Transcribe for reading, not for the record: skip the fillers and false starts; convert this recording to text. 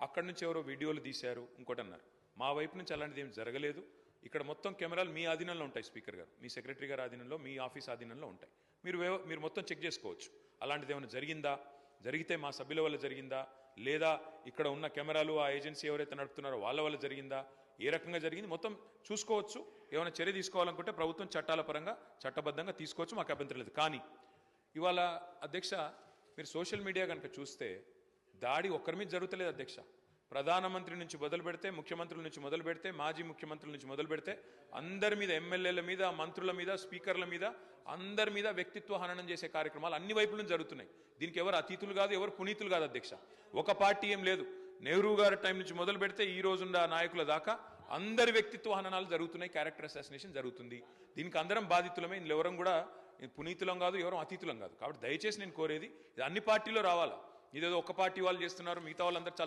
అక్కడి నుంచి ఎవరో వీడియోలు తీశారు ఇంకోటి అన్నారు. మా వైపు నుంచి అలాంటిది ఏం జరగలేదు. ఇక్కడ మొత్తం కెమెరాలు మీ ఆధీనంలో ఉంటాయి, స్పీకర్ గారు, మీ సెక్రటరీ గారి ఆధీనంలో, మీ ఆఫీస్ ఆధీనంలో ఉంటాయి. మీరు మొత్తం చెక్ చేసుకోవచ్చు. అలాంటిది ఏమైనా జరిగిందా, జరిగితే మా సభ్యుల వల్ల జరిగిందా, లేదా ఇక్కడ ఉన్న కెమెరాలు ఆ ఏజెన్సీ ఎవరైతే నడుపుతున్నారో వాళ్ళ వల్ల జరిగిందా, ఏ రకంగా జరిగింది మొత్తం చూసుకోవచ్చు. ఏమైనా చర్య తీసుకోవాలనుకుంటే ప్రభుత్వం చట్టాల పరంగా చట్టబద్ధంగా తీసుకోవచ్చు, మాకు అభ్యంతరం లేదు. కానీ ఇవాళ అధ్యక్ష మీరు సోషల్ మీడియా కనుక చూస్తే దాడి ఒక్కరి మీద జరుగుతలేదు అధ్యక్ష. ప్రధానమంత్రి నుంచి మొదలు పెడితే, ముఖ్యమంత్రుల నుంచి మొదలు పెడితే, మాజీ ముఖ్యమంత్రుల నుంచి మొదలు పెడితే అందరి మీద, ఎమ్మెల్యేల మీద, మంత్రుల మీద, స్పీకర్ల మీద, అందరి మీద వ్యక్తిత్వ హననం చేసే కార్యక్రమాలు అన్ని వైపుల నుంచి జరుగుతున్నాయి. దీనికి ఎవరు అతీతులు కాదు, ఎవరు పునీతులు కాదు అధ్యక్ష. ఒక పార్టీ ఏం లేదు. నెహ్రూ గారి టైం నుంచి మొదలు పెడితే ఈ రోజున్న నాయకుల దాకా అందరి వ్యక్తిత్వ హననాలు జరుగుతున్నాయి, క్యారెక్టర్ అసాసినేషన్ జరుగుతుంది. దీనికి అందరం బాధితులమే. ఇందులో ఎవరం కూడా పునీతులం కాదు, ఎవరం అతీతులం కాదు. కాబట్టి దయచేసి నేను కోరేది ఇది అన్ని పార్టీలో రావాలా. ఇదేదో ఒక పార్టీ వాళ్ళు చేస్తున్నారు, మిగతా వాళ్ళందరూ